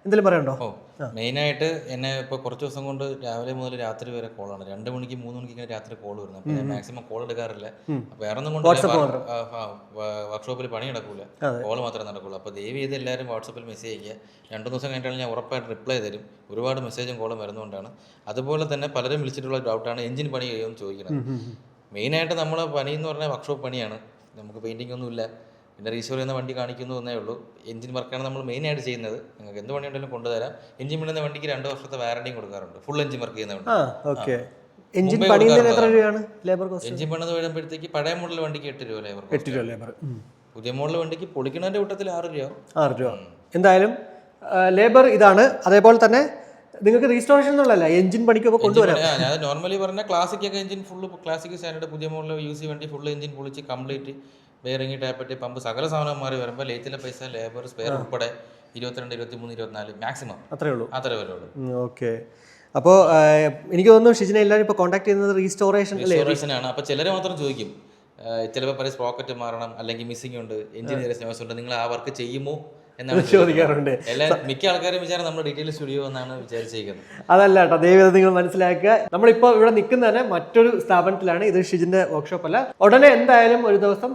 എന്തെങ്കിലും പറയണ്ടോ? മെയിനായിട്ട് എന്നെ ഇപ്പോൾ കുറച്ച് ദിവസം കൊണ്ട് രാവിലെ മുതൽ രാത്രി വരെ കോളാണ്. 2 മണിക്ക് 3 മണിക്ക് ഇങ്ങനെ രാത്രി കോൾ വരുന്നത്. അപ്പോൾ ഞാൻ മാക്സിമം കോൾ എടുക്കാറില്ല. അപ്പോൾ വേറെ ഒന്നും കൊണ്ട് വർക്ക്ഷോപ്പിൽ പണി നടക്കൂല, കോൾ മാത്രമേ നടക്കുള്ളൂ. അപ്പോൾ ദയവ് ചെയ്ത് എല്ലാവരും വാട്സപ്പിൽ മെസ്സേജ് ചെയ്യുക. 2 ദിവസം കഴിഞ്ഞിട്ടാണ് ഞാൻ ഉറപ്പായിട്ട് റിപ്ലൈ തരും. ഒരുപാട് മെസ്സേജും കോളും വരുന്നതുകൊണ്ടാണ്. അതുപോലെ തന്നെ പലരും വിളിച്ചിട്ടുള്ള ഡൗട്ടാണ് എഞ്ചിൻ പണി ചെയ്യുമെന്ന് ചോദിക്കുന്നത്. മെയിനായിട്ട് നമ്മളെ പണി എന്ന് പറഞ്ഞാൽ വർക്ക്ഷോപ്പ് പണിയാണ്. നമുക്ക് പെയിൻറ്റിംഗ് ഒന്നുമില്ല, പിന്നെ റീസ്റ്റോർ ചെയ്യുന്ന വണ്ടി കാണിക്കുന്നു എന്നേ ഉള്ളൂ. എഞ്ചിൻ വർക്കാണ് നമ്മൾ മെയിനായിട്ട് ചെയ്യുന്നത്. നിങ്ങൾക്ക് എന്ത് പണി ഉണ്ടെങ്കിലും കൊണ്ടുതരാം. എഞ്ചിൻ പണിയുന്ന വണ്ടിക്ക് 2 വർഷത്തെ വാറണ്ടിയും കൊടുക്കാറുണ്ട്, ഫുൾ എഞ്ചിൻ വർക്ക് ചെയ്യുന്ന വണ്ടി. എഞ്ചിൻ പണിത് വരുമ്പോഴത്തേക്ക് പഴയ മോഡൽ വണ്ടിക്ക് 8 രൂപ ലേബർ, പുതിയ മോഡൽ വണ്ടിക്ക് പൊളിക്കുന്നതിന്റെ കൂട്ടത്തിൽ 6 രൂപ. എന്തായാലും ലേബർ ഇതാണ്. അതേപോലെ തന്നെ നിങ്ങൾക്ക് റീസ്റ്റോറേഷൻ എന്നുള്ളതല്ല, എഞ്ചിൻ പണിക്കൊക്കെ കൊണ്ടുവരാം. ഞാൻ നോർമലി പറഞ്ഞ ക്ലാസിക് ഒക്കെ എഞ്ചിൻ ഫുള്ള് ക്ലാസിക് സ്റ്റാൻഡേർഡ് പുതിയ മോഡൽ യൂസ് വണ്ടി ഫുൾ എഞ്ചിൻ പൊളിച്ച് കംപ്ലീറ്റ് ബെയറിംഗ്, ടാപ്പറ്റ്, പമ്പ് സകല സാധനം മാറി വരുമ്പോൾ ലേറ്റിലെ പൈസ, ലേബർ, സ്പെയർ ഉൾപ്പെടെ 22, 23, 24 മാക്സിമം അത്രേ ഉള്ളൂ. ഓക്കെ. അപ്പോൾ എനിക്ക് തോന്നുന്നു ഷിജിനെ എല്ലാവരും ഇപ്പോൾ കോൺടാക്ട് ചെയ്യുന്നത് റീസ്റ്റോറേഷനാണ്. അപ്പോൾ ചിലർ മാത്രം ചോദിക്കും, ചിലപ്പോൾ പറയും സ്പ്രോക്കറ്റ് മാറണം, അല്ലെങ്കിൽ മിസ്സിംഗ് ഉണ്ട്, എഞ്ചിൻ ഉണ്ട്, നിങ്ങൾ ആ വർക്ക് ചെയ്യുമോ എന്നാണ് ചോദിക്കാറുണ്ട്. മിക്ക ആൾക്കാരും വിചാരം നമ്മൾ ഡീറ്റെയിൽ സ്റ്റുഡിയോ എന്നാണ് വിചാരിച്ചിരിക്കുന്നത്. അതല്ല കേട്ടോ, ദയവേദ നിങ്ങൾ മനസ്സിലാക്കുക. നമ്മളിപ്പോൾ ഇവിടെ നിൽക്കുന്ന തന്നെ മറ്റൊരു സ്ഥാപനത്തിലാണ്. ഇത് ഷിജിന്റെ വർക്ക്ഷോപ്പ് അല്ല. ഉടനെ എന്തായാലും ഒരു ദിവസം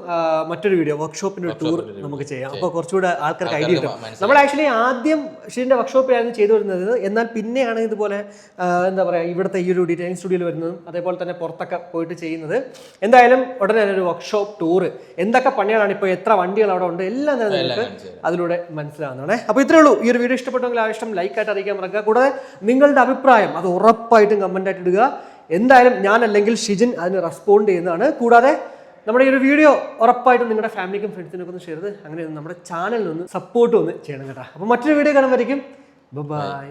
മറ്റൊരു വീഡിയോ വർക്ക്ഷോപ്പിന്റെ ടൂർ നമുക്ക് ചെയ്യാം. അപ്പോൾ കുറച്ചുകൂടെ ആൾക്കാർക്ക് ഐഡിയ കിട്ടും. നമ്മൾ ആക്ച്വലി ആദ്യം ഷിജിന്റെ വർക്ക്ഷോപ്പിലായിരുന്നു ചെയ്തു വരുന്നത്. എന്നാൽ പിന്നെയാണ് ഇതുപോലെ എന്താ പറയുക, ഇവിടുത്തെ ഈ ഒരു ഡീറ്റെയിലിംഗ് സ്റ്റുഡിയോയിൽ വരുന്നതും അതേപോലെ തന്നെ പുറത്തൊക്കെ പോയിട്ട് ചെയ്യുന്നത്. എന്തായാലും ഉടനെ ഒരു വർക്ക്ഷോപ്പ് ടൂർ, എന്തൊക്കെ പണികളാണ് ഇപ്പോൾ, എത്ര വണ്ടികൾ അവിടെ ഉണ്ട്, എല്ലാം തന്നെ നിങ്ങൾക്ക് അതിലൂടെ മനസ്സിലാവുന്നതാണ്. അപ്പോൾ ഇത്രേ ഉള്ളൂ. ഈ ഒരു വീഡിയോ ഇഷ്ടപ്പെട്ടെങ്കിൽ ഇഷ്ടം ലൈക്കായിട്ട് അറിയിക്കാൻ മറക്കുക. കൂടാതെ നിങ്ങളുടെ അഭിപ്രായം അത് ഉറപ്പായിട്ടും കമൻ്റ് ആയിട്ട് ഇടുക. എന്തായാലും ഞാൻ അല്ലെങ്കിൽ ഷിജിൻ അതിന് റെസ്പോണ്ട് ചെയ്യുന്നതാണ്. കൂടാതെ നമ്മുടെ ഈ ഒരു വീഡിയോ ഉറപ്പായിട്ടും നിങ്ങളുടെ ഫാമിലിക്കും ഫ്രണ്ട്സിനൊക്കെ ഒന്ന് ഷെയർ ചെയ്ത് അങ്ങനെ നമ്മുടെ ചാനലിനൊന്ന് സപ്പോർട്ട് ഒന്ന് ചെയ്യണം കേട്ടോ. അപ്പോൾ മറ്റൊരു വീഡിയോ കാണുമ്പോഴേക്കും ബൈ.